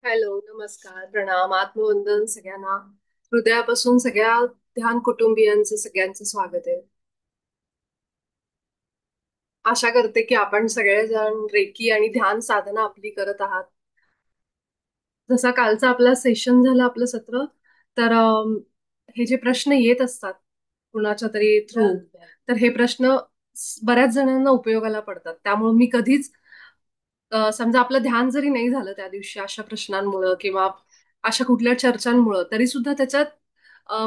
Hello, नमस्कार, प्रणाम, आत्मवंदन सगळ्यांना. हृदयापासून सगळ्या ध्यान कुटुंबियांचं सगळ्यांचं स्वागत आहे. आशा करते की आपण सगळेजण रेकी आणि ध्यान साधना आपली करत आहात. जसा कालचा आपला सेशन झालं, आपलं सत्र, तर हे जे प्रश्न येत असतात कुणाच्या तरी थ्रू, तर हे प्रश्न बऱ्याच जणांना उपयोगाला पडतात. त्यामुळे मी कधीच समजा आपलं ध्यान जरी नाही झालं त्या दिवशी अशा प्रश्नांमुळं किंवा अशा कुठल्या चर्चांमुळं, तरी सुद्धा त्याच्यात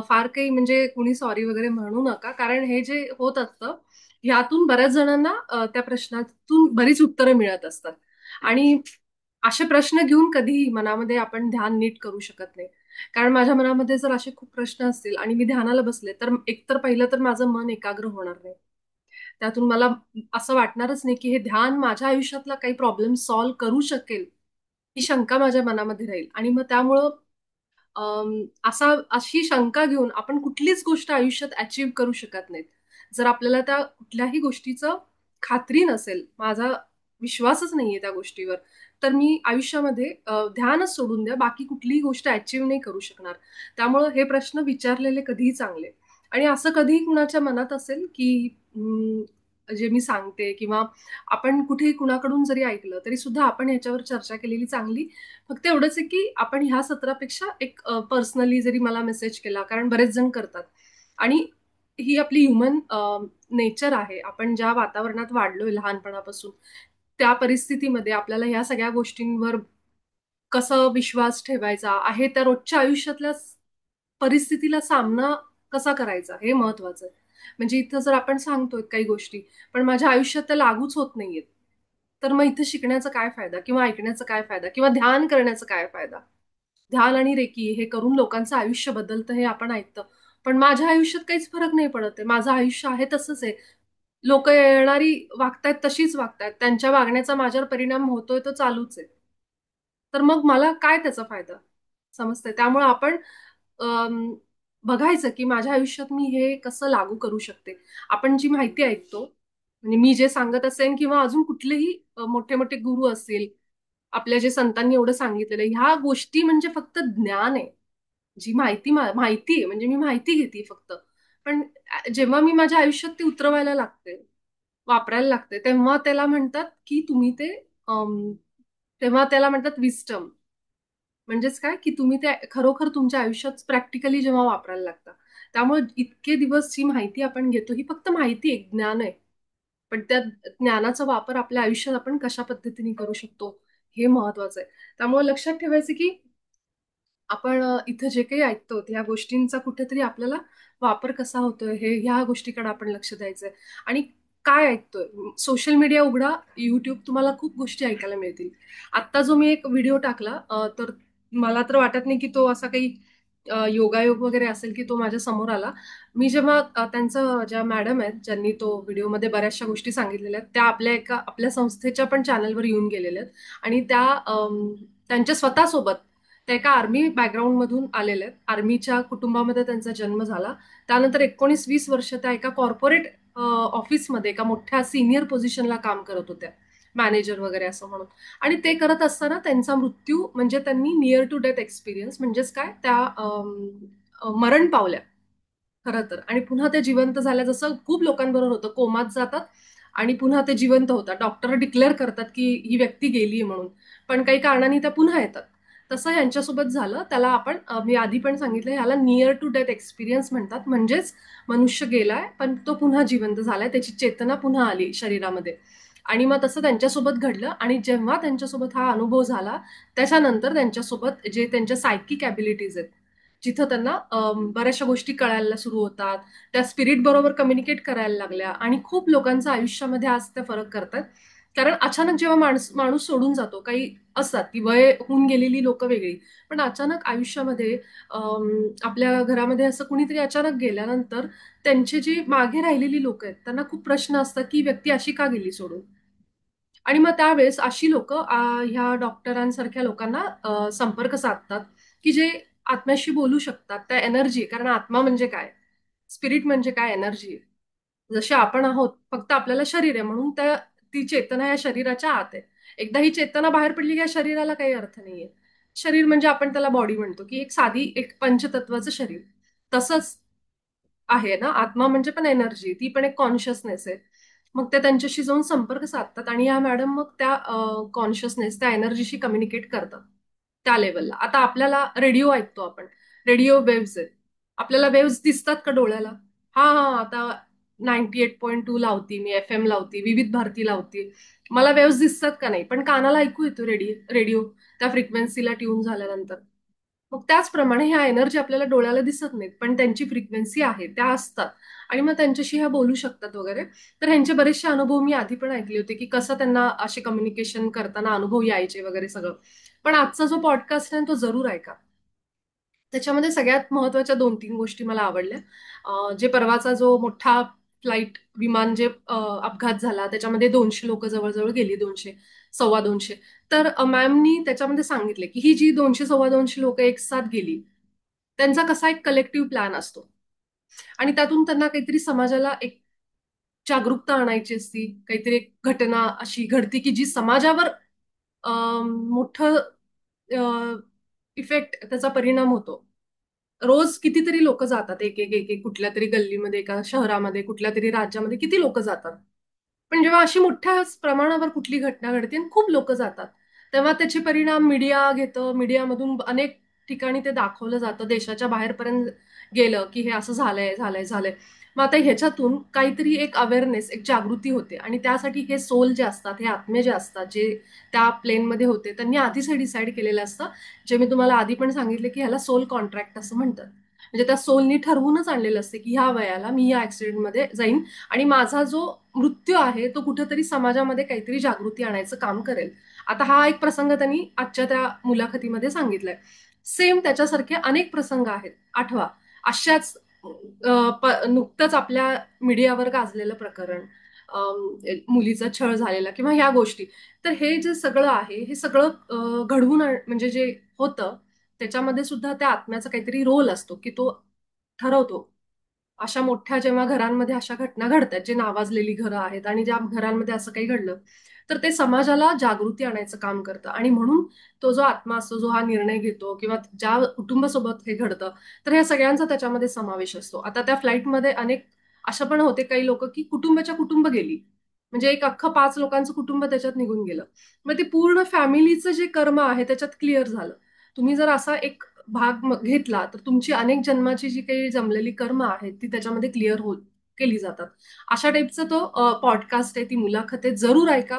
फार काही म्हणजे कुणी सॉरी वगैरे म्हणू नका, कारण हे जे होत असतं ह्यातून बऱ्याच जणांना त्या प्रश्नातून बरीच उत्तरं मिळत असतात. आणि असे प्रश्न घेऊन कधीही मनामध्ये आपण ध्यान नीट करू शकत नाही. कारण माझ्या मनामध्ये जर असे खूप प्रश्न असतील आणि मी ध्यानाला बसले, तर एकतर पहिलं तर माझं मन एकाग्र होणार नाही. त्यातून मला असं वाटणारच नाही की हे ध्यान माझ्या आयुष्यातला काही प्रॉब्लेम सॉल्व्ह करू शकेल, ही शंका माझ्या मनामध्ये राहील. आणि मग त्यामुळं अशी शंका घेऊन आपण कुठलीच गोष्ट आयुष्यात अचीव्ह करू शकत नाहीत. जर आपल्याला त्या कुठल्याही गोष्टीचं खात्री नसेल, माझा विश्वासच नाहीये त्या गोष्टीवर, तर मी आयुष्यामध्ये ध्यानच सोडून द्या, बाकी कुठलीही गोष्ट अचीव्ह नाही करू शकणार. त्यामुळं हे प्रश्न विचारलेले कधीही चांगले. आणि असं कधीही कुणाच्या मनात असेल की जे मी सांगते किंवा आपण कुठेही कुणाकडून जरी ऐकलं तरी सुद्धा आपण ह्याच्यावर चर्चा केलेली चांगली. फक्त एवढंच आहे की आपण ह्या सत्रापेक्षा एक पर्सनली जरी मला मेसेज केला, कारण बरेच जण करतात. आणि ही आपली ह्युमन नेचर आहे. आपण ज्या वातावरणात वाढलोय लहानपणापासून, त्या परिस्थितीमध्ये आपल्याला ह्या सगळ्या गोष्टींवर कसं विश्वास ठेवायचा आहे, त्या रोजच्या आयुष्यातल्या परिस्थितीला सामना कसा करायचा हे महत्वाचं आहे. म्हणजे इथं जर आपण सांगतोय काही गोष्टी, पण माझ्या आयुष्यात त्या लागूच होत नाहीयेत, तर मग इथं शिकण्याचा काय फायदा किंवा ऐकण्याचा काय फायदा किंवा ध्यान करण्याचा काय फायदा? ध्यान आणि रेकी हे करून लोकांचं आयुष्य बदलतं हे आपण ऐकतं. पण माझ्या आयुष्यात काहीच फरक नाही पडत आहे. माझं आयुष्य आहे तसंच आहे. लोक येणारी वागतायत तशीच वागतायत. त्यांच्या वागण्याचा माझ्यावर परिणाम होतोय तो चालूच आहे. तर मग मला काय त्याचा फायदा? समजतंय. त्यामुळे आपण अम, बघायचं की माझ्या आयुष्यात मी हे कसं लागू करू शकते. आपण जी माहिती ऐकतो, म्हणजे मी जे सांगत असेन किंवा अजून कुठलेही मोठे मोठे गुरु असतील, आपल्या जे संतांनी एवढं सांगितलेलं आहे, ह्या गोष्टी म्हणजे फक्त ज्ञान आहे. जी माहिती आहे, म्हणजे मी माहिती घेते फक्त. पण जेव्हा मी माझ्या आयुष्यात ती उतरवायला लागते, वापरायला लागते, तेव्हा त्याला म्हणतात की तुम्ही ते तेव्हा त्याला म्हणतात विस्टम. म्हणजेच काय की तुम्ही ते खरोखर तुमच्या आयुष्यात प्रॅक्टिकली जेव्हा वापरायला लागता. त्यामुळे इतके दिवस जी माहिती आपण घेतो ही फक्त माहिती आहे, ज्ञान आहे. पण त्या ज्ञानाचा वापर आपल्या आयुष्यात आपण कशा पद्धतीने करू शकतो हे महत्वाचं आहे. त्यामुळे लक्षात ठेवायचं की आपण इथं जे काही ऐकतो त्या गोष्टींचा कुठेतरी आपल्याला वापर कसा होतोय हे ह्या गोष्टीकडे आपण लक्ष द्यायचंय. आणि काय ऐकतोय, सोशल मीडिया उघडा, युट्यूब, तुम्हाला खूप गोष्टी ऐकायला मिळतील. आता जो मी एक व्हिडिओ टाकला, तर मला तर वाटत नाही की तो असा काही योगायोग वगैरे असेल की तो माझ्या समोर आला. मी जेव्हा त्यांचं ज्या मॅडम आहेत ज्यांनी तो व्हिडिओमध्ये बऱ्याचशा गोष्टी सांगितलेल्या आहेत, त्या आपल्या संस्थेच्या पण चॅनलवर येऊन गेलेल्या आहेत. आणि त्या त्यांच्या स्वतःसोबत, त्या एका आर्मी बॅकग्राऊंड मधून आलेल्या आहेत. आर्मीच्या कुटुंबामध्ये त्यांचा जन्म झाला. त्यानंतर 19-20 वर्ष त्या एका कॉर्पोरेट ऑफिसमध्ये एका मोठ्या सिनियर पोझिशनला काम करत होत्या, मॅनेजर वगैरे असं म्हणून. आणि ते करत असताना त्यांचा मृत्यू, म्हणजे त्यांनी नियर टू डेथ एक्सपिरियन्स, म्हणजेच काय, त्या मरण पावल्या खरं तर. आणि पुन्हा ते जिवंत झाल्या, जसं खूप लोकांबरोबर होतं, कोमात जातात आणि पुन्हा ते जिवंत होतात. डॉक्टर डिक्लेअर करतात की ही व्यक्ती गेली म्हणून, पण काही कारणाने त्या पुन्हा येतात. तसं यांच्यासोबत झालं. त्याला आपण मी आधी पण सांगितलं, ह्याला नियर टू डेथ एक्सपिरियन्स म्हणतात. म्हणजेच मनुष्य गेलाय पण तो पुन्हा जिवंत झालाय, त्याची चेतना पुन्हा आली शरीरामध्ये. आणि मग तसं त्यांच्यासोबत घडलं. आणि जेव्हा त्यांच्यासोबत हा अनुभव झाला, त्याच्यानंतर त्यांच्यासोबत जे त्यांच्या सायकिक ॲबिलिटीज आहेत, जिथं त्यांना बऱ्याचशा गोष्टी कळायला सुरू होतात, त्या स्पिरिट बरोबर कम्युनिकेट करायला लागल्या. आणि खूप लोकांच्या आयुष्यामध्ये आज त्या फरक करतात. कारण अचानक जेव्हा माणूस सोडून जातो, काही असतात की वय होऊन गेलेली लोक वेगळी, पण अचानक आयुष्यामध्ये आपल्या घरामध्ये असं कुणीतरी अचानक गेल्यानंतर त्यांची जी मागे राहिलेली लोक आहेत त्यांना खूप प्रश्न असतात की व्यक्ती अशी का गेली सोडून. आणि मग त्यावेळेस अशी लोक ह्या डॉक्टरांसारख्या लोकांना संपर्क साधतात, की जे आत्म्याशी बोलू शकतात. त्या एनर्जी, कारण आत्मा म्हणजे काय, स्पिरिट म्हणजे काय, एनर्जी. जसे आपण आहोत, फक्त आपल्याला शरीर आहे म्हणून ती चेतना या शरीराच्या आत आहे. एकदा ही चेतना बाहेर पडली की या शरीराला काही अर्थ नाहीये. शरीर म्हणजे आपण त्याला बॉडी म्हणतो, की एक साधी एक पंचतत्वाचं शरीर. तसंच आहे ना, आत्मा म्हणजे पण एनर्जी, ती पण एक कॉन्शियसनेस आहे. मग ते त्यांच्याशी जाऊन संपर्क साधतात आणि या मॅडम मग त्या कॉन्शियसनेस, त्या एनर्जीशी कम्युनिकेट करतात त्या लेवलला. आता आपल्याला रेडिओ ऐकतो आपण, रेडिओ वेव्हज आहेत. आपल्याला वेव्हज दिसतात का डोळ्याला? हा हा, आता 98.2 लावती मी, FM लावती, विविध भारती लावती. मला वेव्हज दिसतात का नाही, पण कानाला ऐकू येतो रेडिओ त्या फ्रिक्वेन्सीला ट्यून झाल्यानंतर. मग त्याचप्रमाणे ह्या एनर्जी आपल्याला डोळ्याला दिसत नाहीत, पण त्यांची फ्रिक्वेन्सी आहे, त्या असतात. आणि मग त्यांच्याशी ह्या बोलू शकतात वगैरे. तर ह्यांचे बरेचसे अनुभव मी आधी पण ऐकले होते, की कसं त्यांना असे कम्युनिकेशन करताना अनुभव यायचे वगैरे सगळं. पण आजचा जो पॉडकास्ट आहे तो जरूर ऐका. त्याच्यामध्ये सगळ्यात महत्वाच्या 2-3 गोष्टी मला आवडल्या. जे परवाचा जो मोठा फ्लाईट विमान जे अपघात झाला, त्याच्यामध्ये 200 लोक जवळजवळ गेली, 200, सव्वा 200. तर मॅमनी त्याच्यामध्ये सांगितले, की ही जी 200 सव्वा 200 लोक एक साथ गेली, त्यांचा कसा एक कलेक्टिव्ह प्लॅन असतो. आणि त्यातून त्यांना काहीतरी समाजाला एक जागरूकता आणायची असती, काहीतरी एक घटना अशी घडती की जी समाजावर मोठं इफेक्ट, त्याचा परिणाम होतो. रोज कितीतरी लोक जातात, एक एक एक एक कुठल्या तरी गल्लीमध्ये, एका शहरामध्ये, कुठल्या तरी राज्यामध्ये किती लोक जातात. पण जेव्हा अशी मोठ्या प्रमाणावर कुठली घटना घडते आणि खूप लोक जातात, तेव्हा त्याचे परिणाम मीडिया घेतं. मीडियामधून अनेक ठिकाणी ते दाखवलं जातं, देशाच्या बाहेरपर्यंत गेलं की हे असं झालंय झालंय झालंय. मग आता ह्याच्यातून काहीतरी एक अवेअरनेस, एक जागृती होते. आणि त्यासाठी हे सोल जे असतात, हे आत्मे जे असतात, जे त्या प्लेनमध्ये होते, त्यांनी आधीच हे डिसाईड केलेलं असतं. जे मी तुम्हाला आधी पण सांगितले, की ह्याला सोल कॉन्ट्रॅक्ट असं म्हणतात. म्हणजे त्या सोलनी ठरवूनच आणलेलं असते, की ह्या वयाला मी या ऍक्सिडेंटमध्ये जाईन आणि माझा जो मृत्यू आहे तो कुठेतरी समाजामध्ये काहीतरी जागृती आणायचं काम करेल. आता हा एक प्रसंग त्यांनी आजच्या त्या मुलाखतीमध्ये सांगितलाय. सेम त्याच्यासारखे अनेक प्रसंग आहेत. आठवा, अशाच नुकतंच आपल्या मीडियावर गाजलेलं प्रकरण, मुलीचा छळ झालेला किंवा ह्या गोष्टी. तर हे जे सगळं आहे, हे सगळं म्हणजे जे होतं, त्याच्यामध्ये सुद्धा त्या आत्म्याचा काहीतरी रोल असतो, की तो ठरवतो. अशा मोठ्या जेव्हा घरांमध्ये अशा घटना घडतात, जे नावाजलेली घरं आहेत आणि ज्या घरांमध्ये असं काही घडलं, तर ते समाजाला जागृती आणायचं काम करतं. आणि म्हणून तो जो आत्मा असतो, जो हा निर्णय घेतो किंवा ज्या कुटुंबासोबत हे घडतं, तर ह्या सगळ्यांचा त्याच्यामध्ये समावेश असतो. आता त्या फ्लाईटमध्ये अनेक अशा पण होते काही लोक, की कुटुंबाच्या कुटुंब गेली, म्हणजे एक अख्खं 5 लोकांचं कुटुंब त्याच्यात निघून गेलं. मग ते पूर्ण फॅमिलीचं जे कर्म आहे त्याच्यात क्लिअर झालं. तुम्ही जर असा एक भाग घेतला, तर तुमची अनेक जन्माची जी काही जमलेली कर्म आहेत ती त्याच्यामध्ये क्लिअर होत केली जातात. अशा टाईपचा तो पॉडकास्ट आहे, ती मुलाखत आहे, जरूर ऐका.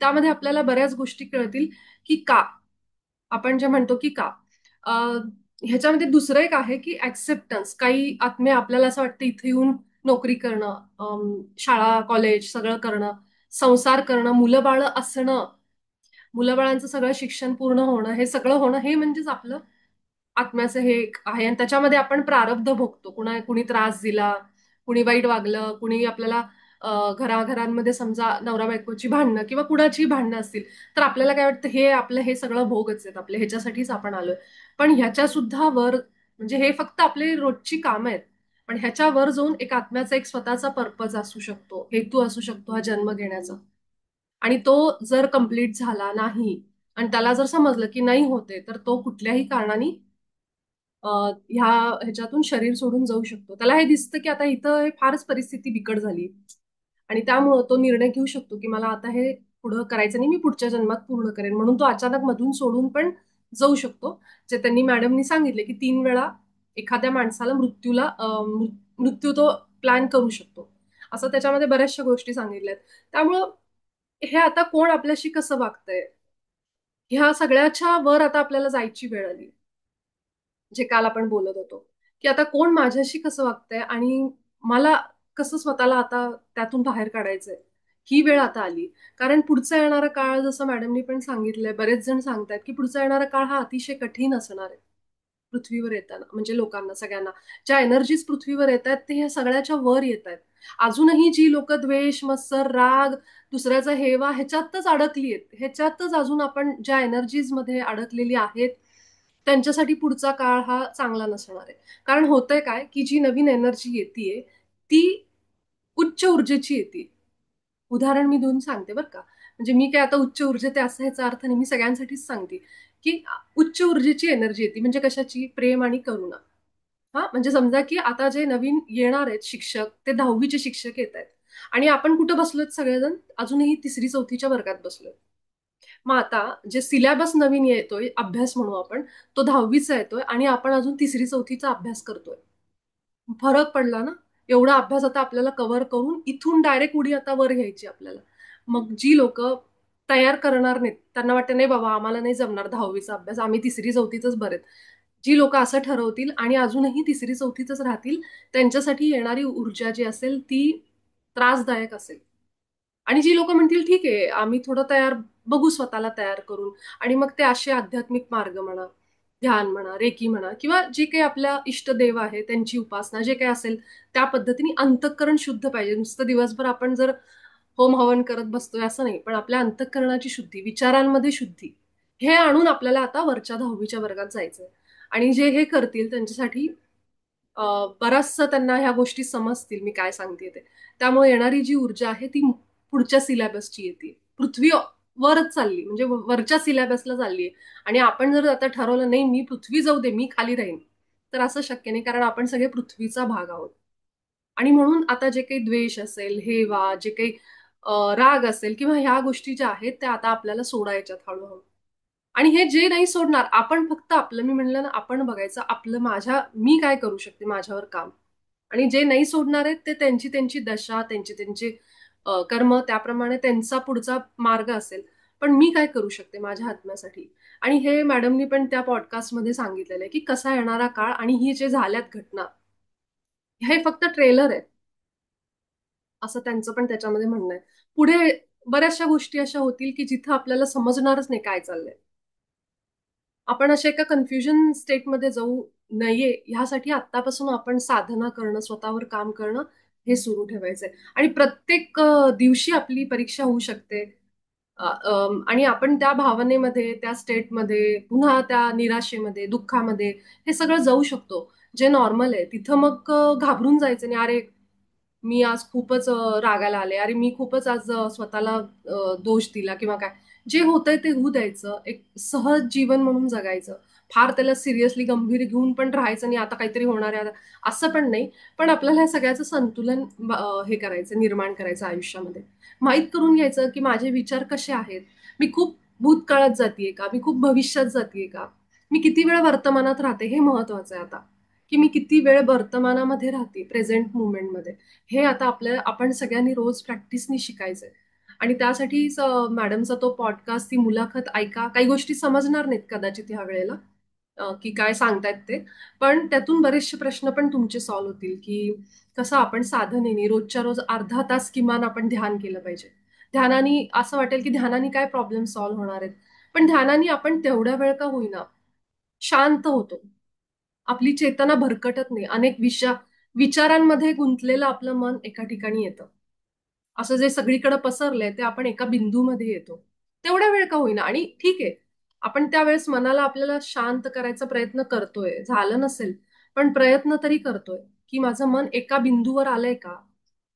त्यामध्ये आपल्याला बऱ्याच गोष्टी कळतील, की का आपण जे म्हणतो की का. ह्याच्यामध्ये दुसरं एक आहे की ऍक्सेप्टन्स. काही आत्मे आपल्याला असं वाटतं इथे येऊन नोकरी करणं, शाळा कॉलेज सगळं करणं, संसार करणं, मुलं बाळं असणं, मुलाबाळांचं सगळं शिक्षण पूर्ण होणं, हे सगळं होणं, हे म्हणजेच आपलं आत्म्याचं हे एक आहे. आणि त्याच्यामध्ये आपण प्रारब्ध भोगतो. कुणी त्रास दिला, कुणी वाईट वागलं, कुणी आपल्याला घराघरांमध्ये समजा नवरा बायकोची भांडणं किंवा कुणाची भांडणं असतील, तर आपल्याला काय वाटतं, हे आपलं हे सगळं भोगच आहेत आपले, ह्याच्यासाठीच आपण आलोय. पण ह्याच्या सुद्धा वर, म्हणजे हे फक्त आपली रोजची कामं आहेत. पण ह्याच्या वर जाऊन एक आत्म्याचा एक स्वतःचा पर्पज असू शकतो, हेतू असू शकतो हा जन्म घेण्याचा. आणि तो जर कंप्लीट झाला नाही आणि त्याला जर समजलं की नाही होते, तर तो कुठल्याही कारणाने ह्या ह्याच्यातून शरीर सोडून जाऊ शकतो. त्याला हे दिसतं की आता इथं फारच परिस्थिती बिकट झाली आणि त्यामुळं तो निर्णय घेऊ शकतो की मला आता हे पुढं करायचं नाही, मी पुढच्या जन्मात पूर्ण करेन. म्हणून तो अचानक मधून सोडून पण जाऊ शकतो. जे त्यांनी मॅडमनी सांगितले, की 3 वेळा एखाद्या माणसाला मृत्यू तो प्लॅन करू शकतो. असं त्याच्यामध्ये बऱ्याचशा गोष्टी सांगितल्यात. त्यामुळं हे आता कोण आपल्याशी कसं वागतंय, ह्या सगळ्याच्या वर आता आपल्याला जायची वेळ आली. जे काल आपण बोलत होतो, की आता कोण माझ्याशी कसं वागतंय आणि मला कसं स्वतःला आता त्यातून बाहेर काढायचंय, ही वेळ आता आली. कारण पुढचा येणारा काळ, जसं मॅडमनी पण सांगितलंय, बरेच जण सांगतायत की पुढचा येणारा काळ हा अतिशय कठीण असणार आहे पृथ्वीवर येताना, म्हणजे लोकांना सगळ्यांना. ज्या एनर्जीज पृथ्वीवर येत आहेत ते ह्या सगळ्याच्या वर येत आहेत. अजूनही जी लोक द्वेष, मत्सर, राग, दुसऱ्याचा हेवा ह्याच्यातच अडकली आहेत, ह्याच्यातच अजून आपण ज्या एनर्जीज मध्ये अडकलेली आहेत, त्यांच्यासाठी पुढचा काळ हा चांगला नसणार आहे. कारण होतंय काय, की जी नवीन एनर्जी येते ती उच्च ऊर्जेची येते. उदाहरण मी देऊन सांगते बरं का. म्हणजे मी काय आता उच्च ऊर्जेत आहे असं ह्याचा अर्थ नाही, मी सगळ्यांसाठीच सांगते, की उच्च ऊर्जेची एनर्जी येते म्हणजे कशाची? प्रेम आणि करुणा. हां, म्हणजे समजा की आता जे नवीन येणार आहेत शिक्षक, ते 10वीचे शिक्षक येतायत आणि आपण कुठे बसलोय सगळेजण? अजूनही 3री-4थीच्या वर्गात बसलोय. मग आता जे सिलॅबस नवीन येतोय, अभ्यास म्हणू आपण, तो 10वीचा येतोय आणि आपण अजून 3री-4थीचा अभ्यास करतोय. फरक पडला ना? एवढा अभ्यास आता आपल्याला कव्हर करून इथून डायरेक्ट उडी आता वर घ्यायची आपल्याला. मग जी लोकं तयार करणार नाहीत, त्यांना वाटतं नाही बाबा आम्हाला नाही जमणार 10वीचा अभ्यास, आम्ही 3री-4थीचंच बरे आहेत. जी लोकं असं ठरवतील आणि अजूनही 3री-4थीतच राहतील, त्यांच्यासाठी येणारी ऊर्जा जी असेल ती त्रासदायक असेल. आणि जी लोकं म्हणतील ठीक आहे, आम्ही थोडं बघू स्वतःला तयार करून आणि मग ते असे आध्यात्मिक मार्ग म्हणा, ध्यान म्हणा, रेकी म्हणा किंवा जे काही आपल्या इष्टदेव आहे त्यांची उपासना जे काही असेल त्या पद्धतीने अंतःकरण शुद्ध पाहिजे. नुसतं दिवसभर आपण जर होम हवन करत बसतोय असं नाही, पण आपल्या अंतःकरणाची शुद्धी, विचारांमध्ये शुद्धी, हे आणून आपल्याला आता वरच्या 10वीच्या वर्गात जायचंय. आणि जे हे करतील त्यांच्यासाठी बराचसा त्यांना ह्या गोष्टी समजतील मी काय सांगतेय ते. त्यामुळे येणारी जी ऊर्जा आहे ती पुढच्या सिलॅबसची येते. पृथ्वी वरच चालली म्हणजे वरच्या सिलॅबसला चालली आहे आणि आपण जर आता ठरवलं नाही मी पृथ्वी जाऊ दे मी खाली राहीन, तर असं शक्य नाही कारण आपण सगळे पृथ्वीचा भाग आहोत. आणि म्हणून आता जे काही द्वेष असेल, हेवा, जे काही राग असेल किंवा ह्या गोष्टी ज्या आहेत त्या आता आपल्याला सोडायच्यात हळूहळू. आणि हे जे नाही सोडणार आपण फक्त आपलं मी म्हणलं ना आपण बघायचं आपलं मी काय करू शकते माझ्यावर काम. आणि जे नाही सोडणार आहेत ते त्यांची त्यांची दशा, त्यांचे त्यांचे कर्म त्याप्रमाणे त्यांचा पुढचा मार्ग असेल. पण मी काय करू शकते माझ्या आत्म्यासाठी? आणि हे मॅडमनी पण त्या पॉडकास्टमध्ये सांगितलेलं आहे, की कसा येणारा काळ आणि ही जे झाल्यात घटना, हे फक्त ट्रेलर आहे. असं त्यांचं पण त्याच्यामध्ये म्हणणं आहे. पुढे बऱ्याचशा गोष्टी अशा होतील, की जिथं आपल्याला समजणारच नाही काय चाललंय. आपण अशा एका कन्फ्युजन स्टेटमध्ये जाऊ नये, ह्यासाठी आत्तापासून आपण साधना करणं, स्वतःवर काम करणं हे सुरू ठेवायचंय. आणि प्रत्येक दिवशी आपली परीक्षा होऊ शकते. आणि आपण त्या भावनेमध्ये, त्या स्टेटमध्ये, पुन्हा त्या निराशेमध्ये, दुःखामध्ये हे सगळं जाऊ शकतो. जे नॉर्मल आहे. तिथं मग घाबरून जायचं नाही. अरे, मी आज खूपच रागाला आले. अरे, मी खूपच आज स्वतःला दोष दिला किंवा काय. जे होतंय ते होऊ द्यायचं. एक सहज जीवन म्हणून जगायचं. फार त्याला सिरियसली गंभीर घेऊन पण राहायचं नाही, आता काहीतरी होणार आहे, असं पण नाही. पण आपल्याला ह्या सगळ्याचं संतुलन हे करायचं, निर्माण करायचं आयुष्यामध्ये. माहीत करून घ्यायचं, की माझे विचार कसे आहेत. मी खूप भूतकाळात जातीये का? मी खूप भविष्यात जातीये का? मी किती वेळ वर्तमानात राहते हे महत्वाचं आहे आता. की मी किती वेळ वर्तमानामध्ये राहते, प्रेझेंट मुवमेंटमध्ये. हे आता आपण सगळ्यांनी रोज प्रॅक्टिसनी शिकायचंय. आणि त्यासाठीच मॅडमचा तो पॉडकास्ट, ती मुलाखत ऐका. काही गोष्टी समजणार नाहीत कदाचित ह्या वेळेला, की काय सांगतायत ते. पण त्यातून बरेचसे प्रश्न पण तुमचे सॉल्व्ह होतील, की कसं आपण साधनेने रोजच्या रोज अर्धा तास किमान आपण ध्यान केलं पाहिजे. ध्यानाने असं वाटेल, की ध्यानाने काय प्रॉब्लेम सॉल्व्ह होणार आहेत. पण ध्यानाने आपण तेवढ्या वेळ का होईना शांत होतो. आपली चेतना भरकटत नाही. अनेक विचारांमध्ये गुंतलेलं आपलं मन एका ठिकाणी येतं. असं जे सगळीकडे पसरलंय ते आपण एका बिंदूमध्ये येतो. तेवढा वेळ का होईना आणि ठीक आहे. आपण त्यावेळेस मनाला आपल्याला शांत करायचा प्रयत्न करतोय. झालं नसेल, पण प्रयत्न तरी करतोय, की माझं मन एका बिंदूवर आलंय का?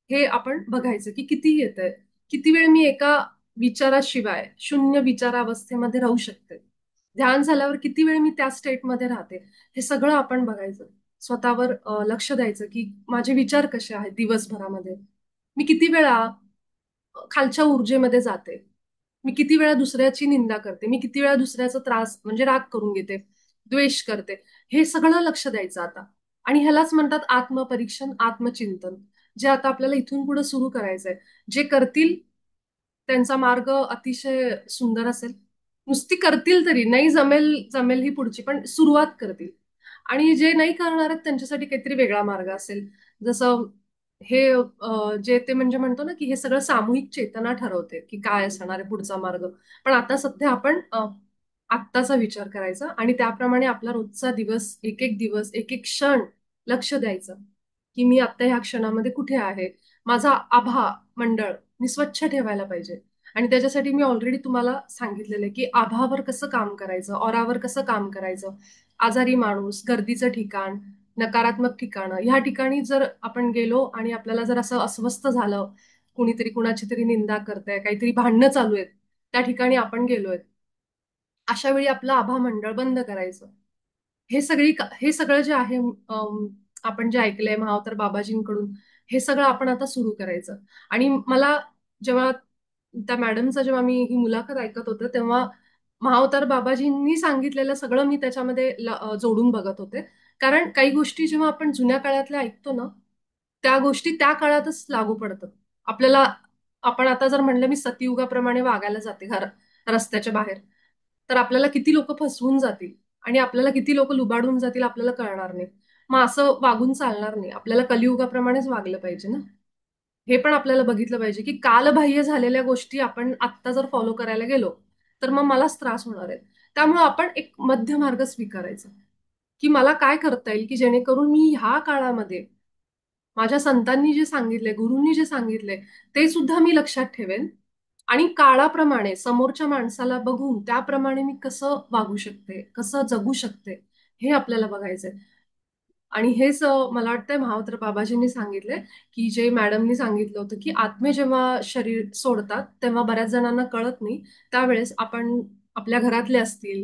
हे आपण बघायचं, की किती येतंय. किती वेळ मी एका विचाराशिवाय शून्य विचारावस्थेमध्ये राहू शकते. ध्यान झाल्यावर किती वेळ मी त्या स्टेटमध्ये राहते. हे सगळं आपण बघायचं. स्वतःवर लक्ष द्यायचं, की माझे विचार कसे आहेत दिवसभरामध्ये. मी किती वेळा खालच्या ऊर्जेमध्ये जाते. मी किती वेळा दुसऱ्याची निंदा करते. मी किती वेळा दुसऱ्याचा त्रास म्हणजे राग करून घेते, द्वेष करते. हे सगळं लक्ष द्यायचं आता. आणि ह्यालाच म्हणतात आत्मपरीक्षण, आत्मचिंतन. जे आता आपल्याला इथून पुढे सुरू करायचंय. जे करतील त्यांचा मार्ग अतिशय सुंदर असेल. नुसती करतील तरी, नाही जमेल जमेल ही पुढची, पण सुरुवात करतील. आणि जे नाही करणार आहेत त्यांच्यासाठी काहीतरी वेगळा मार्ग असेल. जसं हे जे ते म्हणजे म्हणतो ना, की हे सगळं सामूहिक चेतना ठरवते, की काय असणार आहे पुढचा मार्ग. पण आता सध्या आपण आत्ताचा विचार करायचा आणि त्याप्रमाणे आपला रोजचा दिवस, एक एक दिवस, एक एक क्षण लक्ष द्यायचं, की मी आता ह्या क्षणामध्ये कुठे आहे. माझा आभा मंडळ मी स्वच्छ ठेवायला पाहिजे. आणि त्याच्यासाठी मी ऑलरेडी तुम्हाला सांगितलेलं आहे, की आभावर कसं काम करायचं, ऑरावर कसं काम करायचं. आजारी माणूस, गर्दीचं ठिकाण, नकारात्मक ठिकाणं, ह्या ठिकाणी जर आपण गेलो आणि आपल्याला जर असं अस्वस्थ झालं, कुणीतरी कुणाची तरी निंदा करतंय, काहीतरी भांडणं चालू आहेत, त्या ठिकाणी आपण गेलोय. अशा वेळी आपलं आभा मंडळ बंद करायचं. हे सगळं जे आहे आपण जे ऐकलंय महावतार बाबाजींकडून, हे सगळं आपण आता सुरू करायचं. आणि मला जेव्हा त्या मॅडमचा जेव्हा मी ही मुलाखत ऐकत होते, तेव्हा महावतार बाबाजींनी सांगितलेलं सगळं मी त्याच्यामध्ये जोडून बघत होते. कारण काही गोष्टी जेव्हा आपण जुन्या काळातल्या ऐकतो ना, त्या गोष्टी त्या काळातच लागू पडतात. आपल्याला आपण आता जर म्हणलं मी सतयुगाप्रमाणे वागायला जाते रस्त्याच्या बाहेर, तर आपल्याला किती लोक फसवून जातील आणि आपल्याला किती लोक लुबाडून जातील आपल्याला कळणार नाही. मग असं वागून चालणार नाही. आपल्याला कलियुगाप्रमाणेच वागलं पाहिजे ना. हे पण आपल्याला बघितलं पाहिजे की कालबाह्य झालेल्या गोष्टी आपण आत्ता जर फॉलो करायला गेलो तर मग मलाच त्रास होणार आहे. त्यामुळे आपण एक मध्य मार्ग स्वीकारायचा, की मला काय करता येईल की जेणेकरून मी ह्या काळामध्ये माझ्या संतांनी जे सांगितले, गुरूंनी जे सांगितले, ते सुद्धा मी लक्षात ठेवेन. आणि काळाप्रमाणे समोरच्या माणसाला बघून त्याप्रमाणे मी कसं वागू शकते, कसं जगू शकते, हे आपल्याला बघायचंय. आणि हेच मला वाटतंय महावतार बाबाजींनी सांगितलंय, की जे मॅडमनी सांगितलं होतं, की आत्मे जेव्हा शरीर सोडतात, तेव्हा बऱ्याच जणांना कळत नाही. त्यावेळेस आपण आपल्या घरातले असतील,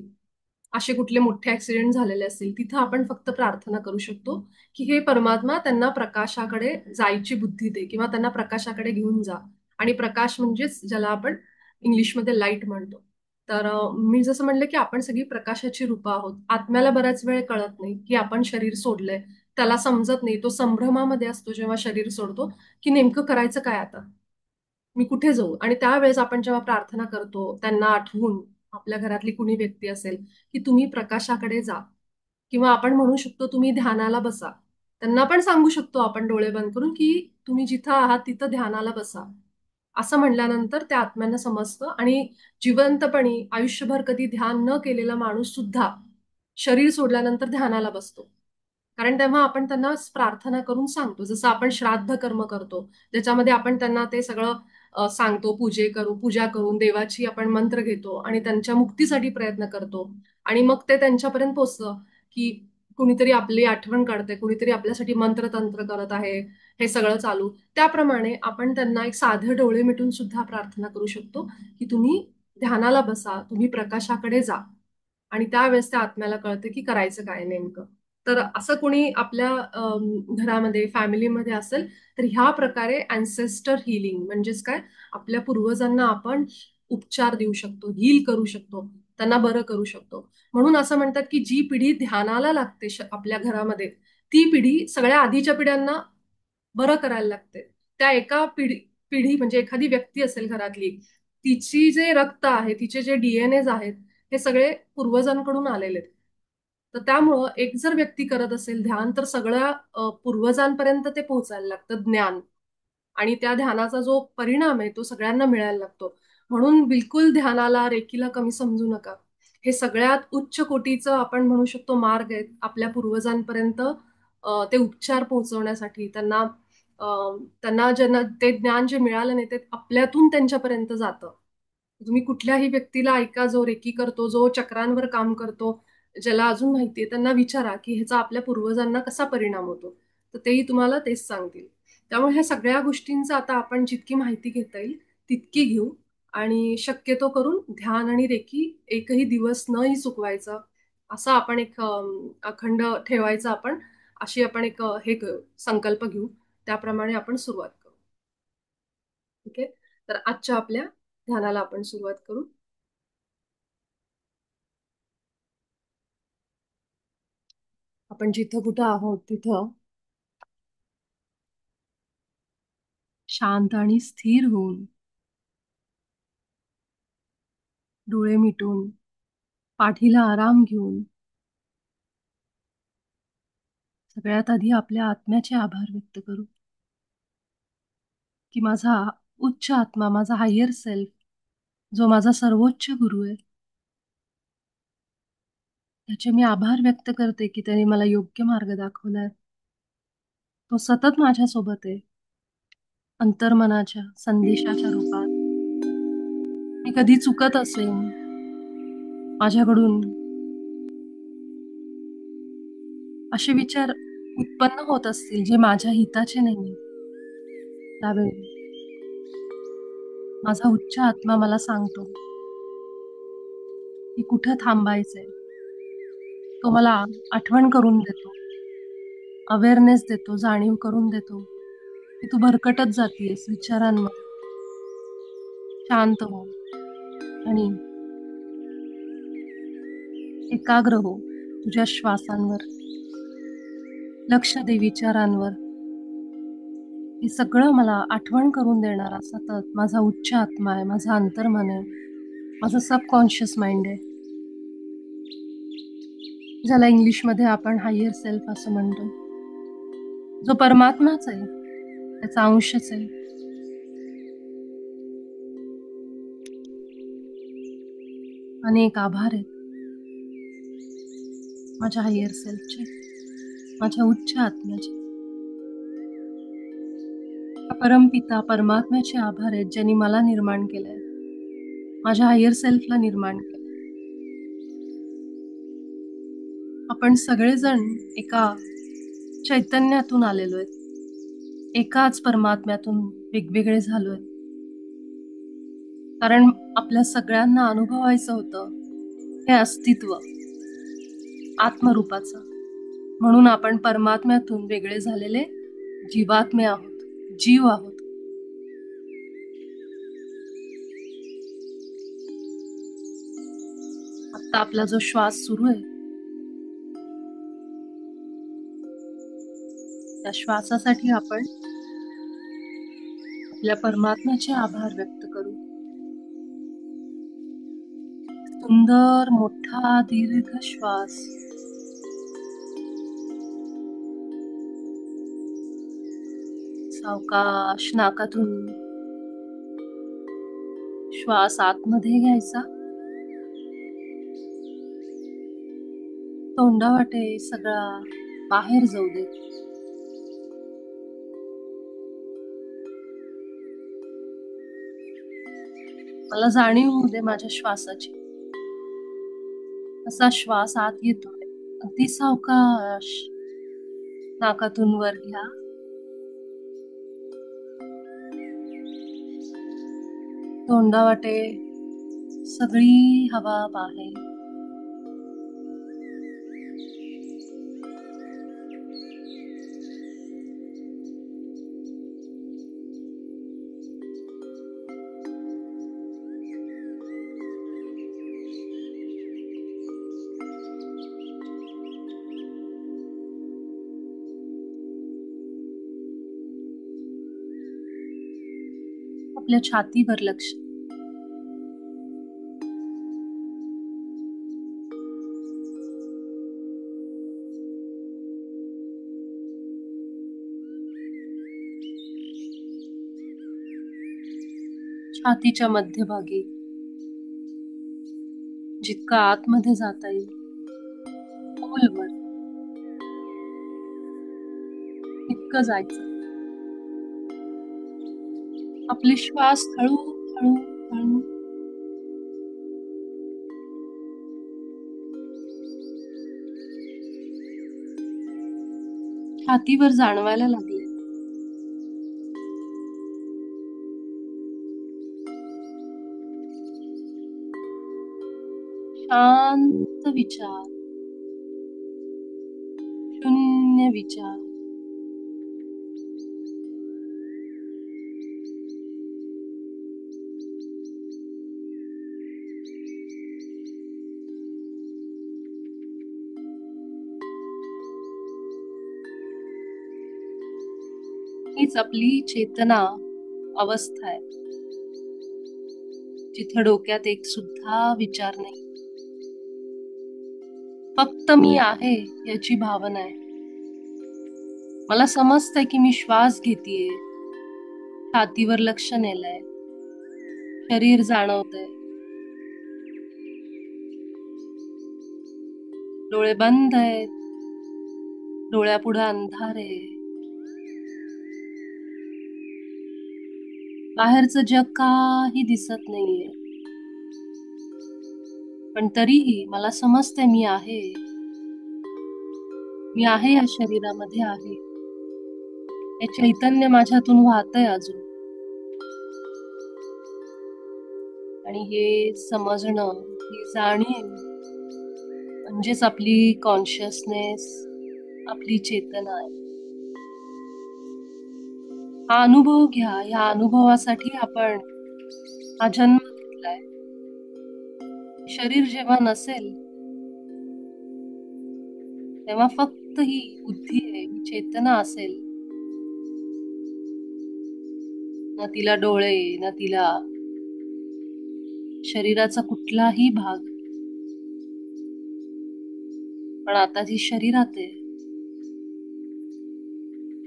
असे कुठले मोठे ऍक्सिडेंट झालेले असतील, तिथं आपण फक्त प्रार्थना करू शकतो, की हे परमात्मा त्यांना प्रकाशाकडे जायची बुद्धी दे किंवा त्यांना प्रकाशाकडे घेऊन जा. आणि प्रकाश म्हणजेच ज्याला आपण इंग्लिशमध्ये लाईट म्हणतो. तर मी जसं म्हणलं की आपण सगळी प्रकाशाची रूपं आहोत. आत्म्याला बऱ्याच वेळ कळत नाही की आपण शरीर सोडलंय. त्याला समजत नाही. तो संभ्रमामध्ये असतो जेव्हा शरीर सोडतो, की नेमकं करायचं काय आता? मी कुठे जाऊ? आणि त्यावेळेस आपण जेव्हा प्रार्थना करतो, त्यांना आठवून आपल्या घरातली कुणी व्यक्ती असेल, की तुम्ही प्रकाशाकडे जा. किंवा आपण म्हणू शकतो तुम्ही ध्यानाला बसा. त्यांना पण सांगू शकतो आपण डोळे बंद करून, की तुम्ही जिथं आहात तिथं ध्यानाला बसा. असं म्हणल्यानंतर त्या आत्म्यांना समजतं आणि जिवंतपणी आयुष्यभर कधी ध्यान न केलेला माणूस सुद्धा शरीर सोडल्यानंतर ध्यानाला बसतो. कारण तेव्हा आपण त्यांना प्रार्थना करून सांगतो. जसं आपण श्राद्ध कर्म करतो, ज्याच्यामध्ये आपण त्यांना ते सगळं सांगतो, पूजा करून देवाची आपण मंत्र घेतो आणि त्यांच्या मुक्तीसाठी प्रयत्न करतो. आणि मग ते त्यांच्यापर्यंत पोचतं, की कुणीतरी आपली आठवण काढते, कुणीतरी आपल्यासाठी मंत्रतंत्र करत आहे, हे सगळं चालू. त्याप्रमाणे आपण त्यांना एक साधे डोळे मिटून सुद्धा प्रार्थना करू शकतो, की तुम्ही ध्यानाला बसा, तुम्ही प्रकाशाकडे जा. आणि त्यावेळेस त्या आत्म्याला कळतं की करायचं काय नेमकं. तर असं कोणी आपल्या घरामध्ये, फॅमिलीमध्ये असेल, तर ह्या प्रकारे अँसेस्टर हिलिंग म्हणजेच काय, आपल्या पूर्वजांना आपण उपचार देऊ शकतो, हील करू शकतो, त्यांना बरं करू शकतो. म्हणून असं म्हणतात की जी पिढी ध्यानाला लागते आपल्या घरामध्ये, ती पिढी सगळ्या आधीच्या पिढ्यांना बरं करायला लागते. त्या एका पिढी म्हणजे एखादी व्यक्ती असेल घरातली, तिची जे रक्त आहे, तिचे जे डीएनएज आहेत, हे सगळे पूर्वजांकडून आलेले आहेत. तर त्यामुळं एक जर व्यक्ती करत असेल ध्यान, तर सगळ्या पूर्वजांपर्यंत ते पोहोचायला लागतं ज्ञान. आणि त्या ध्यानाचा जो परिणाम आहे तो सगळ्यांना मिळायला लागतो. म्हणून बिलकुल ध्यानाला, रेकीला कमी समजू नका. हे सगळ्यात उच्च कोटीचं आपण म्हणू शकतो मार्ग आहेत आपल्या पूर्वजांपर्यंत ते उपचार पोहोचवण्यासाठी. त्यांना ज्यांना ते ज्ञान जे मिळालं नाही ते आपल्यातून त्यांच्यापर्यंत जातं. तुम्ही कुठल्याही व्यक्तीला ऐका जो रेकी करतो, जो चक्रांवर काम करतो, ज्याला अजून माहितीये त्यांना विचारा की ह्याचा आपल्या पूर्वजांना कसा परिणाम होतो. तर तेही तुम्हाला तेच सांगतील. त्यामुळे ह्या सगळ्या गोष्टींचा आता आपण जितकी माहिती घेता येईल तितकी घेऊ. आणि शक्यतो करून ध्यान आणि रेकी एकही दिवस नही चुकवायचा. असा आपण एक अखंड ठेवायचा आपण. अशी आपण एक संकल्प घेऊ. त्याप्रमाणे आपण सुरुवात करू. ठीक आहे. तर आजच्या आपल्या ध्यानाला आपण सुरुवात करू. आपण जिथं कुठं आहोत तिथं शांत आणि स्थिर होऊन डोळे मिटून पाठीला आराम घेऊन सगळ्यात आधी आपल्या आत्म्याचे आभार व्यक्त करू, की माझा उच्च आत्मा, माझा हायर सेल्फ, जो माझा सर्वोच्च गुरु आहे, त्याचे मी आभार व्यक्त करते की त्याने मला योग्य मार्ग दाखवलाय. तो सतत माझ्यासोबत आहे, अंतर्मनाच्या संदेशाच्या रूपात. मी कधी चुकत असेन, माझ्याकडून असे विचार उत्पन्न होत असतील जे माझ्या हिताचे नाही, त्यावेळी माझा उच्च आत्मा मला सांगतो की कुठं थांबायचंय. तो मला आठवण करून देतो, अवेअरनेस देतो, जाणीव करून देतो की तू भरकटत जातीयस विचारांमध्ये. शांत हो आणि एकाग्र हो तुझ्या श्वासांवर. लक्ष दे विचारांवर. हे सगळं मला आठवण करून देणारा सतत माझा उच्च आत्मा आहे, माझं अंतर्मन आहे, माझं सबकॉन्शियस माइंड आहे, ज्याला इंग्लिशमध्ये आपण हायर सेल्फ असं म्हणतो, जो परमात्माच आहे, त्याचा अंशच आहे. अनेक आभार आहेत माझ्या हायर सेल्फचे, माझ्या उच्च आत्म्याचे. परमपिता परमात्म्याचे आभार आहेत ज्यांनी मला निर्माण केलंय, माझ्या हायर सेल्फला निर्माण केलंय. आपण सगळेजण एका चैतन्यातून आलेलो आहेत, एकाच परमात्म्यातून वेगवेगळे झालोय. कारण आपल्या सगळ्यांना अनुभवायचं होतं हे अस्तित्व आत्मरूपाचं. म्हणून आपण परमात्म्यातून वेगळे झालेले जीवात्मे आहोत, जीव आहोत. आता आपला जो श्वास सुरू आहे त्या श्वासासाठी आपण आपल्या परमात्म्याचे आभार व्यक्त करू. सुंदर मोठा दीर्घ श्वास. सावकाश नाकातून श्वास आतमध्ये घ्यायचा, तोंडावाटे सगळा बाहेर जाऊ दे. मला जाणीव होऊ दे माझ्या श्वासाची. असा श्वास आत येतोय, अगदी सावकाश नाकातून वर घ्या, तोंडावाटे सगळी हवा बाहेर. आपल्या छातीवर लक्ष. छातीच्या मध्यभागी जितका आतमध्ये जाता येईल खोलवर इतकं जायचं. आपले श्वास हळू हळू हळू छातीवर जाणवायला लागले. शांत विचार, शून्य विचार. हीच आपली चेतना अवस्था आहे, जिथे डोक्यात एक सुद्धा विचार नाही, फक्त मी आहे याची भावना आहे. मला समजतंय की मी श्वास घेतेय, छातीवर लक्ष नेलंय, शरीर जाणवतंय, डोळे बंद आहेत, डोळ्यापुढे अंधार आहे, बाहेरचं जग काही दिसत नाहीये. पण तरीही मला समजतंय मी आहे, मी आहे या शरीरामध्ये आहे. हे चैतन्य माझ्यातून वाहतंय अजून. आणि हे समजणं, ही जाणीव म्हणजेच आपली कॉन्शियसनेस, आपली चेतना आहे. हा अनुभव घ्या. या अनुभवासाठी आपण हा जन्म घेतलाय. शरीर जेव्हा नसेल तेव्हा फक्त ही बुद्धी आहे, ही चेतना असेल. ना तिला डोळे, ना तिला शरीराचा कुठलाही भाग. पण आता जी शरीरात आहे,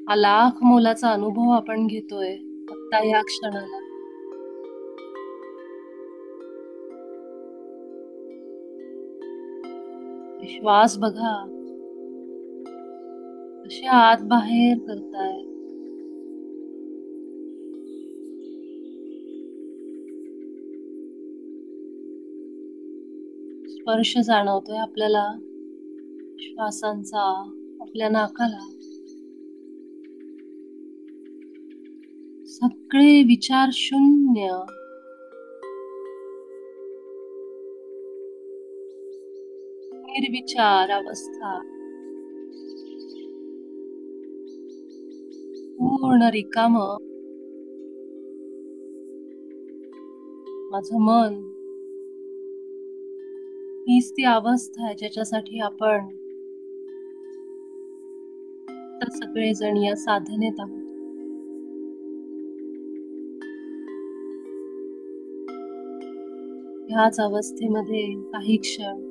हा लाख मोलाचा अनुभव आपण घेतोय फक्त या क्षणाला. श्वास बघा कसे आत बाहेर करताय. स्पर्श जाणवतोय आपल्याला श्वासांचा आपल्या नाकाला. सगळे विचार शून्य. निर्विचार अवस्था, पूर्ण रिकाम. माझं मन हीच ती अवस्था आहे ज्याच्यासाठी आपण तर सगळेजण या साधनेत आहोत. ह्याच अवस्थेमध्ये काही क्षण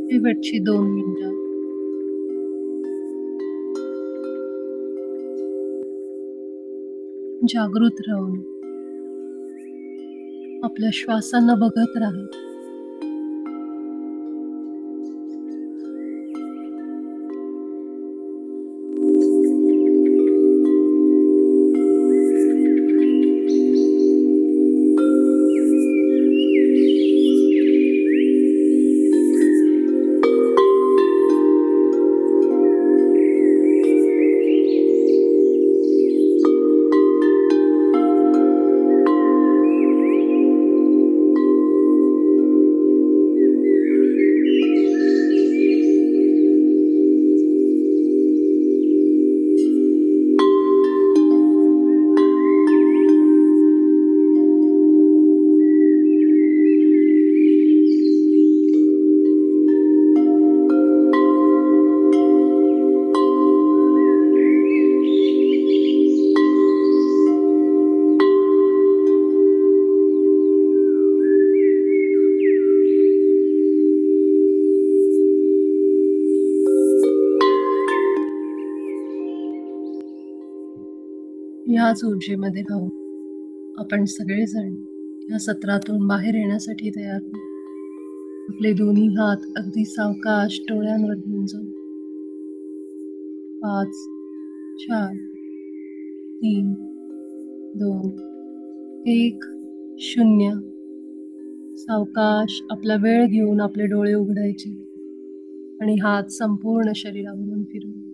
शेवटची 2 मिनिटं. जागृत राहून आपल्या श्वासांना बघत राहा. याच ऊर्जेमध्ये राहू आपण सगळेजण या सत्रातून बाहेर येण्यासाठी तयार होऊ. आपले दोन्ही हात अगदी सावकाश डोळ्यांवर घेऊन जाऊ. 5, 4, 3, 2, 1, 0. सावकाश आपला वेळ घेऊन आपले डोळे उघडायचे आणि हात संपूर्ण शरीरावरून फिरवू.